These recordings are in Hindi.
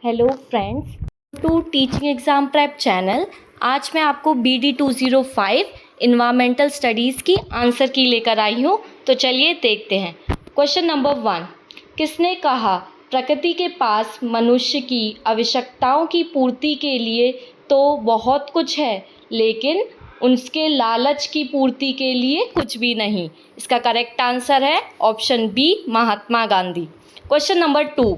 Hello friends, to teaching exam prep channel. आज मैं आपको BD 205 इन्वायरमेंटल स्टडीज़ की आंसर की लेकर आई हूँ। तो चलिए देखते हैं। क्वेश्चन नंबर 1, किसने कहा प्रकृति के पास मनुष्य की आवश्यकताओं की पूर्ति के लिए तो बहुत कुछ है, लेकिन उसके लालच की पूर्ति के लिए कुछ भी नहीं। इसका करेक्ट आंसर है option B, Mahatma Gandhi. Question number 2,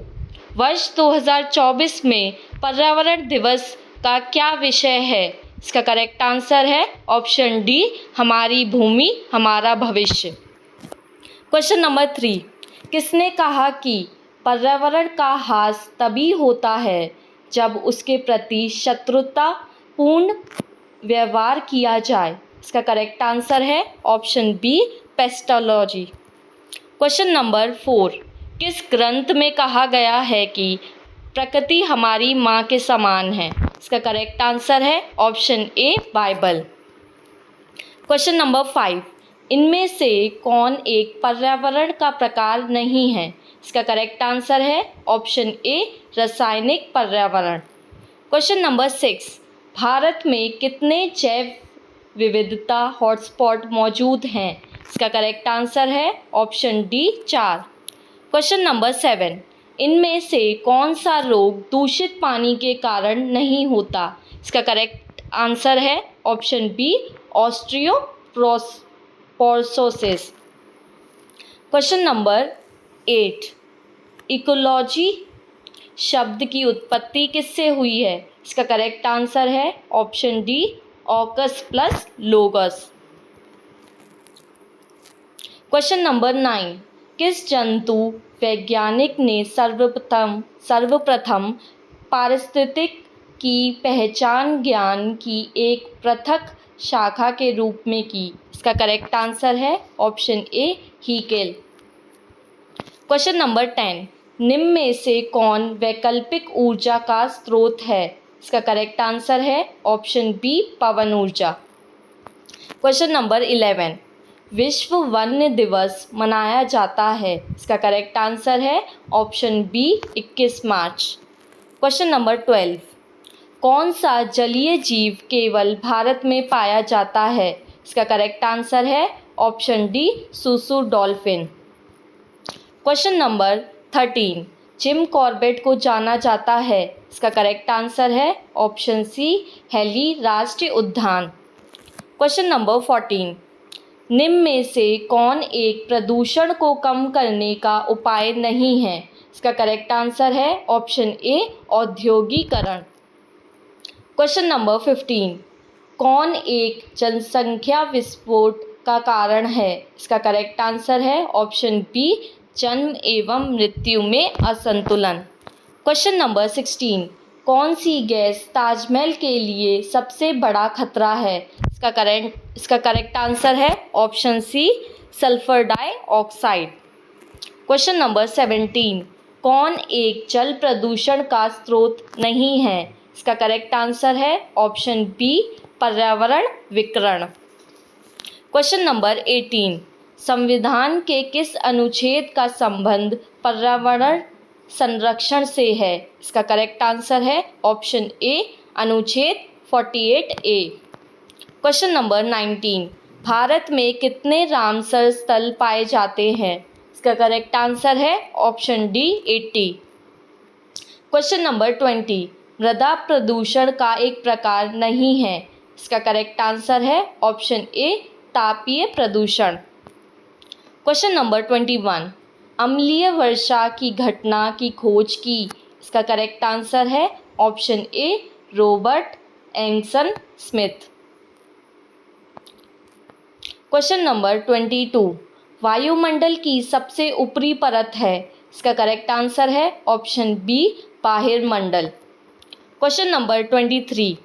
वर्ष 2024 में पर्यावरण दिवस का क्या विषय है? इसका करेक्ट आंसर है ऑप्शन डी, हमारी भूमि हमारा भविष्य। क्वेश्चन नंबर 3, किसने कहा कि पर्यावरण का ह्रास तभी होता है जब उसके प्रति शत्रुतापूर्ण व्यवहार किया जाए? इसका करेक्ट आंसर है option B, Pestalozzi. Question number 4, किस ग्रंथ में कहा गया है कि प्रकृति हमारी माँ के समान है? इसका करेक्ट आंसर है ऑप्शन ए, बाइबल। क्वेश्चन नंबर 5, इनमें से कौन एक पर्यावरण का प्रकार नहीं है? इसका करेक्ट आंसर है ऑप्शन ए, रासायनिक पर्यावरण। क्वेश्चन नंबर 6, भारत में कितने जैव विविधता हॉटस्पॉट मौजूद हैं? इसका करेक्ट आंसर है ऑप्शन डी, 4। क्वेश्चन नंबर 7, इनमें से कौन सा रोग दूषित पानी के कारण नहीं होता? इसका करेक्ट आंसर है option B, osteoporosis. Question number 8, ecology शब्द की उत्पत्ति किससे हुई है? इसका करेक्ट आंसर है ऑप्शन डी, ऑकस प्लस लोगस। क्वेश्चन नंबर 9, किस जंतु वैज्ञानिक ने सर्वप्रथम पारिस्थितिक की पहचान ज्ञान की एक पृथक शाखा के रूप में की? इसका करेक्ट आंसर है ऑप्शन ए, हीकेल। क्वेश्चन नंबर 10, निम्न में से कौन वैकल्पिक ऊर्जा का स्रोत है? इसका करेक्ट आंसर है ऑप्शन बी, पवन ऊर्जा। क्वेश्चन नंबर 11, विश्व वन्य दिवस मनाया जाता है? इसका करेक्ट आंसर है ऑप्शन बी, 21 मार्च। क्वेश्चन नंबर 12, कौन सा जलीय जीव केवल भारत में पाया जाता है? इसका करेक्ट आंसर है ऑप्शन डी, सूसू dolphin. Question number 13, Jim Corbett को जाना जाता है? इसका करेक्ट आंसर है ऑप्शन सी, हेली राष्ट्रीय उद्यान। क्वेश्चन नंबर 14, निम्न में से कौन एक प्रदूषण को कम करने का उपाय नहीं है? इसका करेक्ट आंसर है ऑप्शन ए, औद्योगिकरण। क्वेश्चन नंबर 15, कौन एक जनसंख्या विस्फोट का कारण है? इसका करेक्ट आंसर है ऑप्शन बी, जन्म एवं मृत्यु में असंतुलन। क्वेश्चन नंबर 16, कौन सी गैस ताजमहल के लिए सबसे बड़ा खतरा है? इसका करेक्ट आंसर है option C, sulphur dioxide. Question number 17, कौन एक जल प्रदूषण का स्रोत नहीं है? इसका करेक्ट आंसर है ऑप्शन बी, पर्यावरण विकिरण। क्वेश्चन नंबर 18, संविधान के किस अनुच्छेद का संबंध पर्यावरण संरक्षण से है? इसका करेक्ट आंसर है ऑप्शन ए, अनुच्छेद 48A। क्वेश्चन नंबर 19, भारत में कितने रामसर स्थल पाए जाते हैं? इसका करेक्ट आंसर है ऑप्शन डी, 80। क्वेश्चन नंबर 20, मृदा प्रदूषण का एक प्रकार नहीं है? इसका करेक्ट आंसर है ऑप्शन ए, तापीय प्रदूषण। क्वेश्चन नंबर 21, अम्लीय वर्षा की घटना की खोज की? इसका करेक्ट आंसर है ऑप्शन ए, रॉबर्ट एंगसन स्मिथ। क्वेश्चन नंबर 22, वायुमंडल की सबसे ऊपरी परत है? इसका करेक्ट आंसर है ऑप्शन बी, बाहिर्मंडल। क्वेश्चन नंबर 23,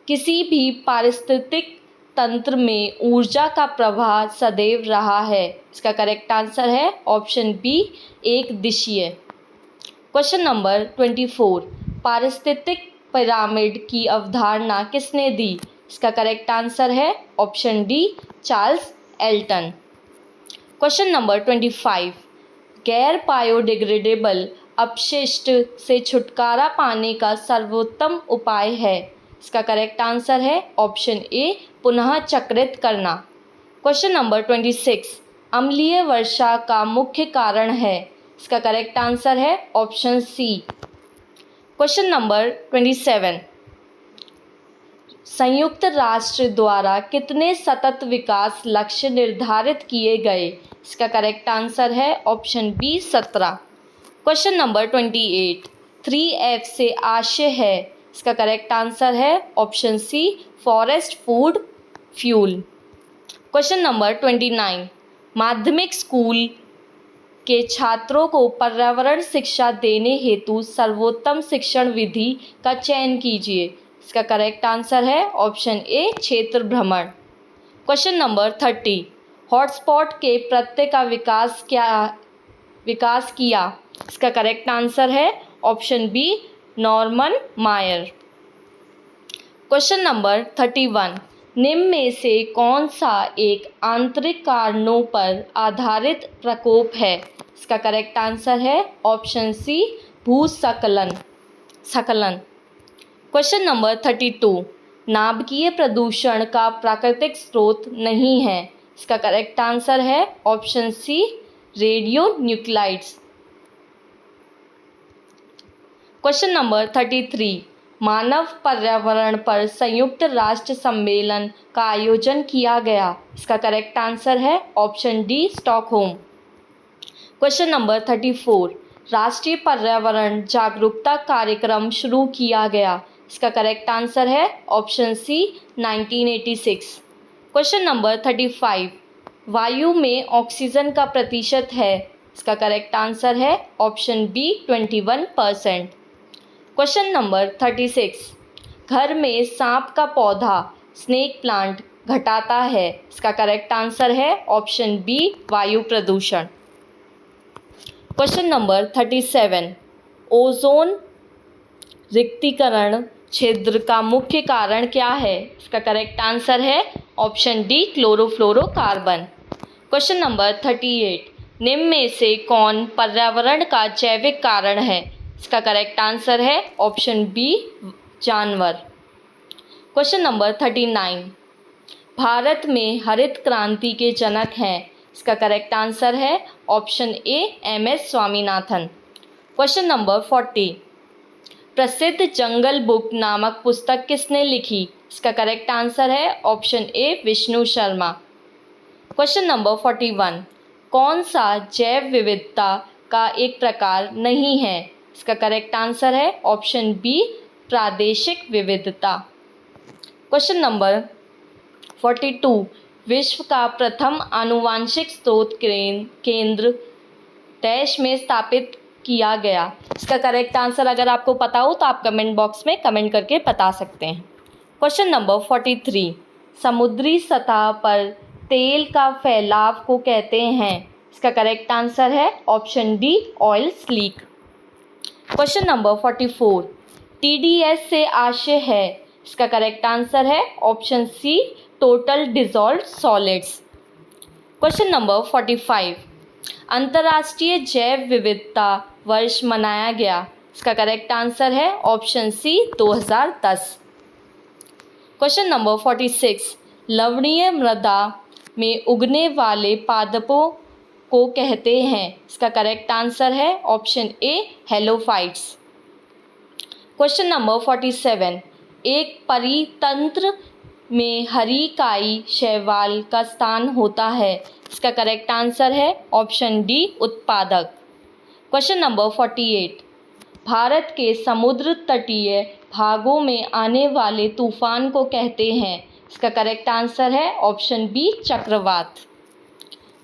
किसी भी पारिस्थितिक तंत्र में ऊर्जा का प्रवाह सदैव रहा है? इसका करेक्ट आंसर है ऑप्शन बी, एक दिशीय। क्वेश्चन नंबर 24, पारिस्थितिक पिरामिड की अवधारणा किसने दी? इसका करेक्ट आंसर है option D, Charles Elton. Question number 25, गैर बायोडिग्रेडेबल अपशिष्ट से छुटकारा पाने का सर्वोत्तम उपाय है? इसका करेक्ट आंसर है ऑप्शन ए पुनः चक्रित करना। क्वेश्चन नंबर 26 अम्लीय वर्षा का मुख्य कारण है? इसका करेक्ट आंसर है ऑप्शन सी। क्वेश्चन नंबर 27 संयुक्त राष्ट्र द्वारा कितने सतत विकास लक्ष्य निर्धारित किए गए? इसका करेक्ट आंसर है option B 17। Question number 28 3F से आशय है? इसका करेक्ट आंसर है option C forest food fuel. Question number 29 माध्यमिक स्कूल के छात्रों को पर्यावरण शिक्षा देने हेतु सर्वोत्तम शिक्षण विधि का चयन कीजिए। इसका करेक्ट आंसर है ऑप्शन ए क्षेत्र भ्रमण। क्वेश्चन नंबर 30 हॉटस्पॉट के प्रत्यय का विकास किया? इसका करेक्ट आंसर है ऑप्शन बी नॉर्मन मायर। क्वेश्चन नंबर 31 निम्न में से कौन सा एक आंतरिक कारणों पर आधारित प्रकोप है? इसका करेक्ट आंसर है ऑप्शन सी भूस्खलन। क्वेश्चन नंबर 32 नाभिकीय प्रदूषण का प्राकृतिक स्रोत नहीं है? इसका करेक्ट आंसर है option C radionuclides. Question number 33 मानव पर्यावरण पर संयुक्त राष्ट्र सम्मेलन का आयोजन किया गया? इसका करेक्ट आंसर है option D Stockholm. Question number 34 राष्ट्रीय पर्यावरण जागरूकता कार्यक्रम शुरू किया गया? इसका करेक्ट आंसर है ऑप्शन सी 1986। क्वेश्चन नंबर 35 वायु में ऑक्सीजन का प्रतिशत है? इसका करेक्ट आंसर है ऑप्शन बी 21%। क्वेश्चन नंबर 36 घर में सांप का पौधा स्नेक प्लांट घटाता है? इसका करेक्ट आंसर है ऑप्शन बी वायु प्रदूषण। क्वेश्चन नंबर 37 ओजोन रिक्तीकरण छिद्र का मुख्य कारण क्या है? इसका करेक्ट आंसर है option D chlorofluorocarbon. Question number 38 निम्न में से कौन पर्यावरण का जैविक कारण है? इसका करेक्ट आंसर है ऑप्शन बी जानवर। क्वेश्चन नंबर 39 भारत में हरित क्रांति के जनक हैं? इसका करेक्ट आंसर है ऑप्शन ए MS स्वामीनाथन। क्वेश्चन नंबर 40 प्रसिद्ध जंगल बुक नामक पुस्तक किसने लिखी? इसका करेक्ट आंसर है ऑप्शन ए विष्णु शर्मा। क्वेश्चन नंबर 41 कौन सा जैव विविधता का एक प्रकार नहीं है? इसका करेक्ट आंसर है ऑप्शन बी प्रादेशिक विविधता। क्वेश्चन नंबर 42 विश्व का प्रथम आनुवांशिक स्रोत केंद्र डैश में स्थापित किया गया? इसका करेक्ट आंसर अगर आपको पता हो तो आप कमेंट बॉक्स में कमेंट करके बता सकते हैं। क्वेश्चन नंबर 43 समुद्री सतह पर तेल का फैलाव को कहते हैं? इसका करेक्ट आंसर है option D oil slick. Question number 44 TDS से आशय है? इसका करेक्ट आंसर है option C total dissolved solids. Question number 45 अंतर्राष्ट्रीय जैव विविधता वर्ष मनाया गया? इसका करेक्ट आंसर है ऑप्शन सी 2010। क्वेश्चन नंबर 46 लवणीय मृदा में उगने वाले पादपों को कहते हैं? इसका करेक्ट आंसर है ऑप्शन ए हेलोफाइट्स। क्वेश्चन नंबर 47 एक परितंत्र में हरी काई शैवाल का स्थान होता है? इसका करेक्ट आंसर है ऑप्शन डी उत्पादक। क्वेश्चन नंबर 48 भारत के समुद्र तटीय भागों में आने वाले तूफान को कहते हैं? इसका करेक्ट आंसर है ऑप्शन बी चक्रवात।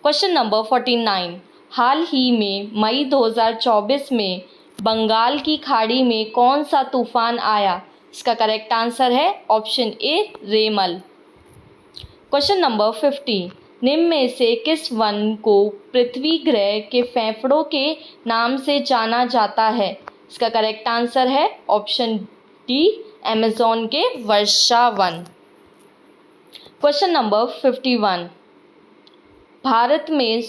क्वेश्चन नंबर 49 हाल ही में मई 2024 में बंगाल की खाड़ी में कौन सा तूफान आया? इसका करेक्ट आंसर है ऑप्शन ए रेमल। क्वेश्चन नंबर 50 निम्न में से किस वन को पृथ्वी ग्रह के फेफड़ों के नाम से जाना जाता है? इसका करेक्ट आंसर है ऑप्शन डी अमेज़न के वर्षा वन। क्वेश्चन नंबर 51 भारत में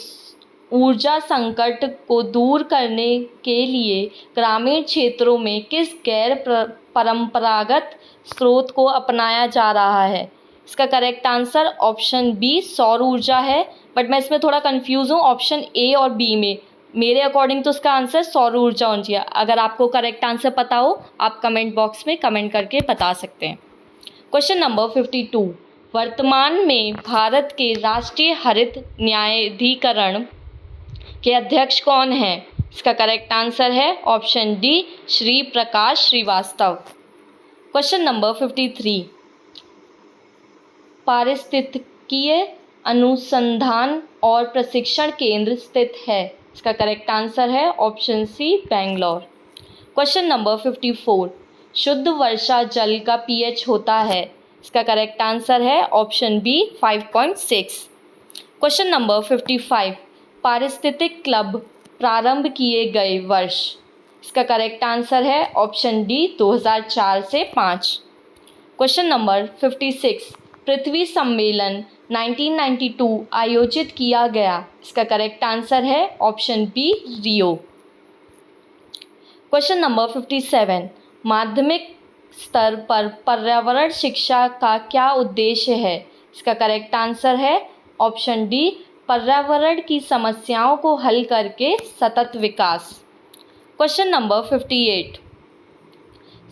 ऊर्जा संकट को दूर करने के लिए ग्रामीण क्षेत्रों में किस गैर परंपरागत स्रोत को अपनाया जा रहा है? इसका करेक्ट आंसर ऑप्शन बी सौर ऊर्जा है, बट मैं इसमें थोड़ा कंफ्यूज हूँ ऑप्शन ए और बी में। मेरे अकॉर्डिंग तो उसका आंसर सौर ऊर्जा होना चाहिए। अगर आपको करेक्ट आंसर पता हो आप कमेंट बॉक्स में कमेंट करके बता सकते हैं। क्वेश्चन नंबर 52, वर्तमान में भारत के राष्ट्रीय हरित न्यायाधिकरण के अध्यक्ष कौन हैं? इसका करेक्ट आंसर है option D Shri Prakash Srivastava. Question number 53, पारिस्थितिकीय अनुसंधान और प्रशिक्षण केंद्र स्थित है? इसका करेक्ट आंसर है option C Bangalore. Question number 54, शुद्ध वर्षा जल का पीएच होता है? इसका करेक्ट आंसर है ऑप्शन बी 5.6। क्वेश्चन नंबर 55, पारिस्थितिक क्लब प्रारंभ किए गए वर्ष? इसका करेक्ट आंसर है ऑप्शन डी 2004 से 5। क्वेश्चन नंबर 56, पृथ्वी सम्मेलन 1992 आयोजित किया गया? इसका करेक्ट आंसर है ऑप्शन बी रियो। क्वेश्चन नंबर 57, माध्यमिक स्तर पर पर्यावरण शिक्षा का क्या उद्देश्य है? इसका करेक्ट आंसर है ऑप्शन डी पर्यावरण की समस्याओं को हल करके सतत विकास। क्वेश्चन नंबर 58,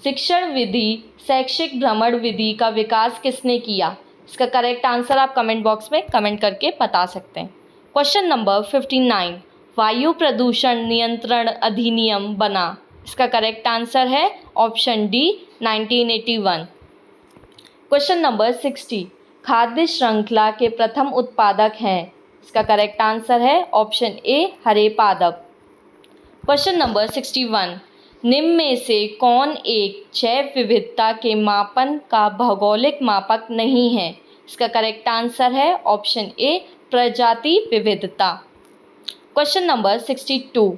शिक्षण विधि शैक्षिक भ्रमण विधि का विकास किसने किया? इसका करेक्ट आंसर आप कमेंट बॉक्स में कमेंट करके बता सकते हैं। क्वेश्चन नंबर 59, वायु प्रदूषण नियंत्रण अधिनियम बना? इसका करेक्ट आंसर है ऑप्शन डी 1981। क्वेश्चन नंबर 60, खाद्य श्रृंखला के प्रथम उत्पादक हैं? इसका करेक्ट आंसर है ऑप्शन ए हरे पादप। क्वेश्चन नंबर 61, निम्न में से कौन एक जैव विविधता के मापन का भौगोलिक मापक नहीं है? इसका करेक्ट आंसर है ऑप्शन ए प्रजाति विविधता। क्वेश्चन नंबर 62,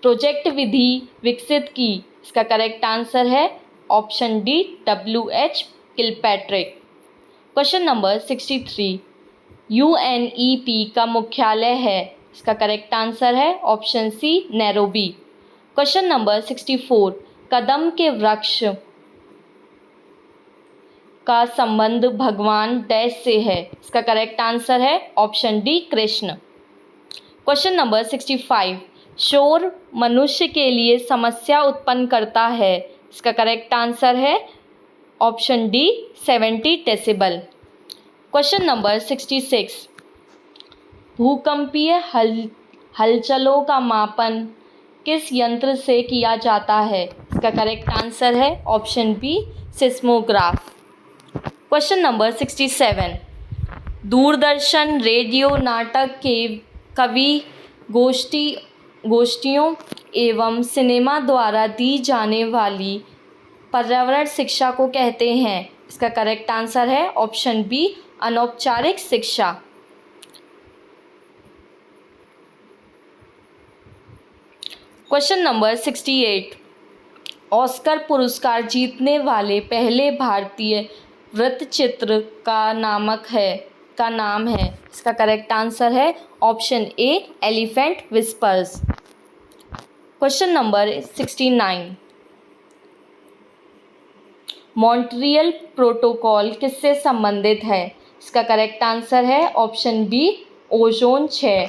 प्रोजेक्ट विधि विकसित की? इसका करेक्ट आंसर है option D WH Kilpatrick. Question number 63, UNEP का मुख्यालय है? इसका करेक्ट आंसर है option C Nairobi. Question number 64, कदम के वृक्ष का संबंध भगवान डैश से है? इसका करेक्ट आंसर है option D Krishna. Question number 65, शोर मनुष्य के लिए समस्या उत्पन्न करता है? इसका करेक्ट आंसर है option D 70 decibel. Question number 66, भूकंपीय हलचलों का मापन किस यंत्र से किया जाता है? इसका करेक्ट आंसर है option B seismograph. Question number 67, Doordarshan radio नाटक के कवि गोष्ठियों एवं सिनेमा द्वारा दी जाने वाली पर्यावरण शिक्षा को कहते हैं? इसका करेक्ट आंसर है ऑप्शन बी अनौपचारिक शिक्षा। क्वेश्चन नंबर 68, ऑस्कर पुरस्कार जीतने वाले पहले भारतीय वृत्तचित्र का नाम है? इसका करेक्ट आंसर है option A elephant whispers. Question number 69, Montreal protocol किससे संबंधित है? इसका करेक्ट आंसर है option B ozone 6।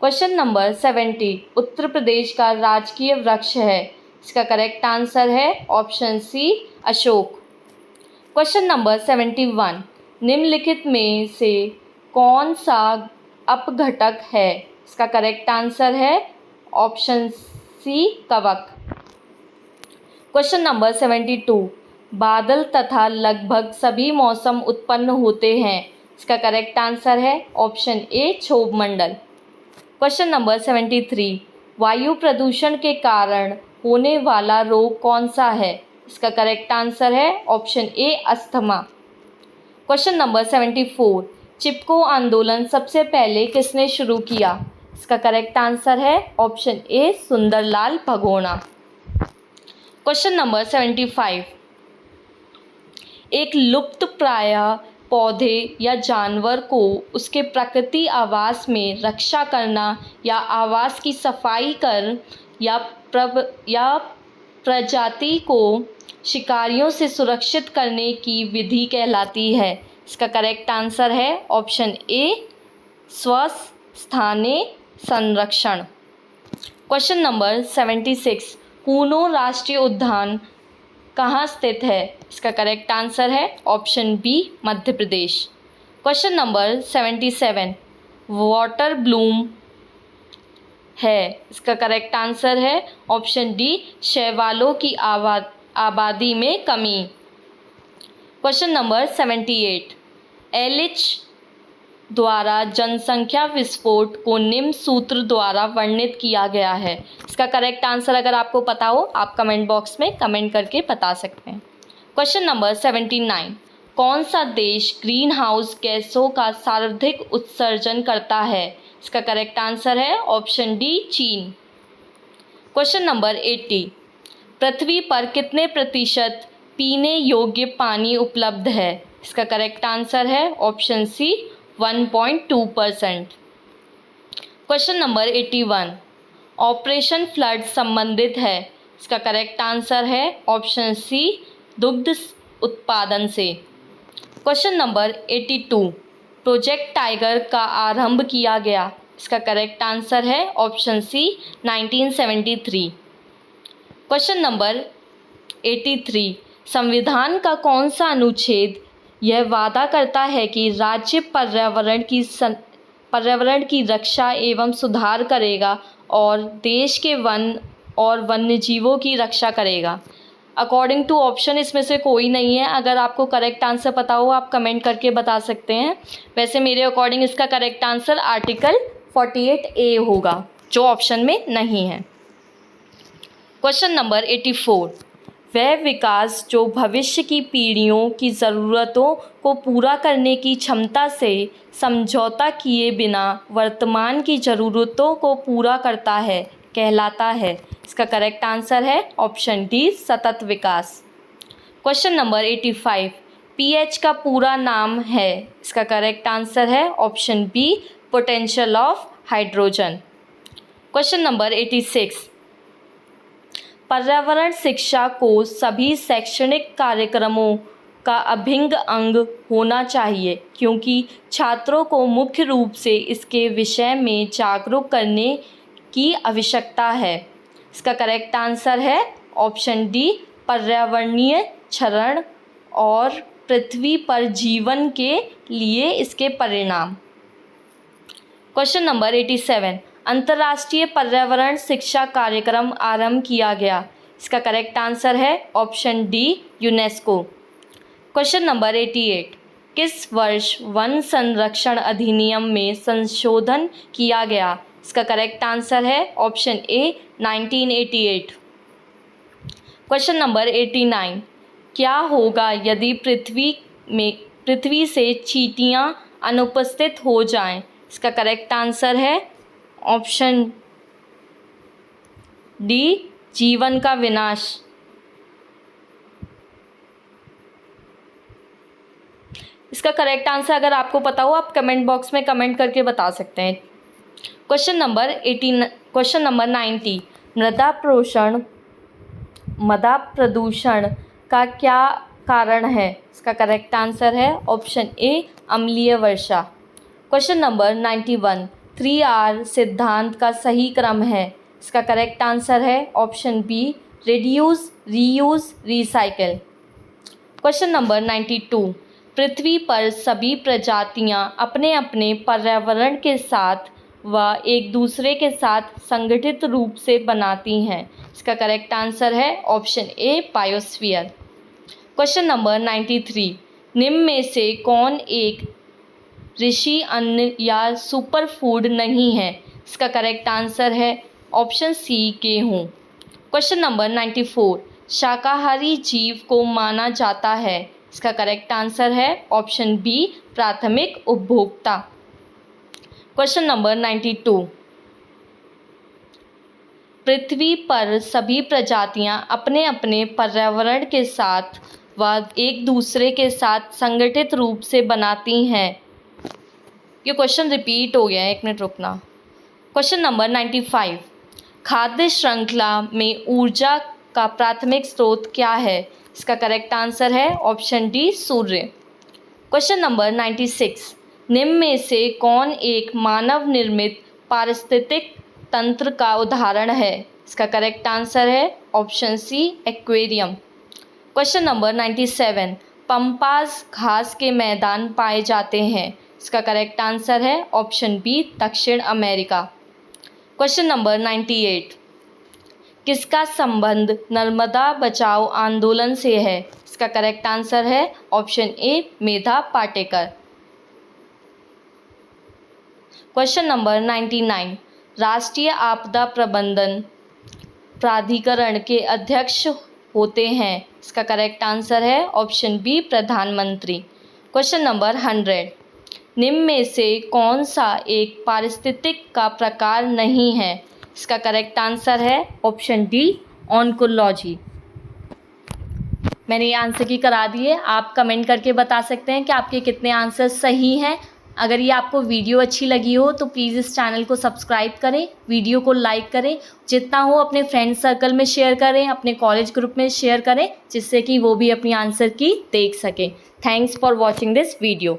Question number 70, Uttar Pradesh का राजकीय वृक्ष है? इसका करेक्ट आंसर है option C Ashok. Question number 71, निम्नलिखित में से कौन सा अपघटक है? इसका करेक्ट आंसर है ऑप्शन सी कवक। क्वेश्चन नंबर 72, बादल तथा लगभग सभी मौसम उत्पन्न होते हैं? इसका करेक्ट आंसर है ऑप्शन ए क्षोभ मंडल। क्वेश्चन नंबर 73, वायु प्रदूषण के कारण होने वाला रोग कौन सा है? इसका करेक्ट आंसर है ऑप्शन ए अस्थमा। क्वेश्चन नंबर 74, चिपको आंदोलन सबसे पहले किसने शुरू किया? इसका करेक्ट आंसर है ऑप्शन ए सुंदरलाल भगोना। क्वेश्चन नंबर 75, एक लुप्त प्राय पौधे या जानवर को उसके प्रकृति आवास में रक्षा करना या आवास की सफाई कर या प्रजाति को शिकारियों से सुरक्षित करने की विधि कहलाती है। इसका करेक्ट आंसर है ऑप्शन ए, स्वस्थानीय संरक्षण। क्वेश्चन नंबर 76, कूनो राष्ट्रीय उद्यान कहाँ स्थित है? इसका करेक्ट आंसर है option B, Madhya Pradesh. Question number 77, water Bloom है, इसका करेक्ट आंसर है ऑप्शन डी, शैवालों की आबादी में कमी। क्वेश्चन नंबर 78, एलिच द्वारा जनसंख्या विस्फोट को निम्न सूत्र द्वारा वर्णित किया गया है। इसका करेक्ट आंसर अगर आपको पता हो आप कमेंट बॉक्स में कमेंट करके बता सकते हैं। क्वेश्चन नंबर 79, कौन सा देश ग्रीन हाउस गैसों का सर्वाधिक उत्सर्जन करता है? इसका करेक्ट आंसर है ऑप्शन डी, चीन। क्वेश्चन नंबर 80, पृथ्वी पर कितने प्रतिशत पीने योग्य पानी उपलब्ध है? इसका करेक्ट आंसर है option C, 1.2%। Question number 81, operation flood संबंधित है। इसका करेक्ट आंसर है ऑप्शन सी, दुग्ध उत्पादन से। क्वेश्चन नंबर 82, प्रोजेक्ट टाइगर का आरंभ किया गया। इसका करेक्ट आंसर है ऑप्शन सी, 1973। क्वेश्चन नंबर 83, संविधान का कौन सा अनुच्छेद यह वादा करता है कि राज्य पर्यावरण की रक्षा एवं सुधार करेगा और देश के वन और वन्यजीवों की रक्षा करेगा? अकॉर्डिंग टू ऑप्शन इसमें से कोई नहीं है। अगर आपको करेक्ट आंसर पता हो आप कमेंट करके बता सकते हैं। वैसे मेरे अकॉर्डिंग इसका करेक्ट आंसर आर्टिकल 48A होगा, जो ऑप्शन में नहीं है। क्वेश्चन नंबर 84, वह विकास जो भविष्य की पीढ़ियों की ज़रूरतों को पूरा करने की क्षमता से समझौता किए बिना वर्तमान की ज़रूरतों को पूरा करता है कहलाता है। इसका करेक्ट आंसर है ऑप्शन डी, सतत विकास। क्वेश्चन नंबर 85, पीएच का पूरा नाम है। इसका करेक्ट आंसर है option B, potential of hydrogen. Question number 86, पर्यावरण शिक्षा को सभी शैक्षणिक कार्यक्रमों का अभिन्न अंग होना चाहिए क्योंकि छात्रों को मुख्य रूप से इसके विषय में जागरूक करने की आवश्यकता है। इसका करेक्ट आंसर है ऑप्शन डी, पर्यावरणीय क्षरण और पृथ्वी पर जीवन के लिए इसके परिणाम। क्वेश्चन नंबर 87, अंतर्राष्ट्रीय पर्यावरण शिक्षा कार्यक्रम आरंभ किया गया। इसका करेक्ट आंसर है option D, UNESCO. Question number 88, किस वर्ष वन संरक्षण अधिनियम में संशोधन किया गया? इसका करेक्ट आंसर है ऑप्शन ए, 1988। क्वेश्चन नंबर 89, क्या होगा यदि पृथ्वी से चींटियां अनुपस्थित हो जाएं? इसका करेक्ट आंसर है ऑप्शन डी, जीवन का विनाश। इसका करेक्ट आंसर अगर आपको पता हो आप कमेंट बॉक्स में कमेंट करके बता सकते हैं। क्वेश्चन नंबर 90, मृदा प्रदूषण का क्या कारण है? इसका करेक्ट आंसर है ऑप्शन ए, अम्लीय वर्षा। क्वेश्चन नंबर 91, 3R सिद्धांत का सही क्रम है। इसका करेक्ट आंसर है option B, reduce, reuse, recycle. Question number 92, पृथ्वी पर सभी प्रजातियां अपने अपने पर्यावरण के साथ व एक दूसरे के साथ संगठित रूप से बनाती हैं। इसका करेक्ट आंसर है ऑप्शन ए, बायोस्फीयर। क्वेश्चन नंबर 93, निम्न में से कौन एक ऋषि अन्न या सुपर फूड नहीं है? इसका करेक्ट आंसर है ऑप्शन सी, गेहूँ। क्वेश्चन नंबर 94, शाकाहारी जीव को माना जाता है। इसका करेक्ट आंसर है ऑप्शन बी, प्राथमिक उपभोक्ता। क्वेश्चन नंबर 92, पृथ्वी पर सभी प्रजातियां अपने अपने पर्यावरण के साथ व एक दूसरे के साथ संगठित रूप से बनाती हैं। ये क्वेश्चन रिपीट हो गया है, 1 मिनट रुकना। क्वेश्चन नंबर 95, खाद्य श्रृंखला में ऊर्जा का प्राथमिक स्रोत क्या है? इसका करेक्ट आंसर है ऑप्शन डी, सूर्य। क्वेश्चन नंबर 96, निम्न में से कौन एक मानव निर्मित पारिस्थितिक तंत्र का उदाहरण है? इसका करेक्ट आंसर है option C, aquarium. Question number 97, pampas घास के मैदान पाए जाते हैं। इसका करेक्ट आंसर है ऑप्शन बी, दक्षिण अमेरिका। क्वेश्चन नंबर 98, किसका संबंध नर्मदा बचाओ आंदोलन से है? इसका करेक्ट आंसर है option A, Medha Patekar. Question number 99, राष्ट्रीय आपदा प्रबंधन प्राधिकरण के अध्यक्ष होते हैं। इसका करेक्ट आंसर है ऑप्शन बी, प्रधानमंत्री। क्वेश्चन नंबर 100, निम्न में से कौन सा एक पारिस्थितिक का प्रकार नहीं है? इसका करेक्ट आंसर है ऑप्शन डी, ऑन्कोलॉजी। मैंने ये आंसर की करा दिए, आप कमेंट करके बता सकते हैं कि आपके कितने आंसर सही हैं। अगर ये आपको वीडियो अच्छी लगी हो तो प्लीज़ इस चैनल को सब्सक्राइब करें, वीडियो को लाइक करें, जितना हो अपने फ्रेंड सर्कल में शेयर करें, अपने कॉलेज ग्रुप में शेयर करें, जिससे कि वो भी अपनी आंसर की देख सकें। Thanks for watching this video.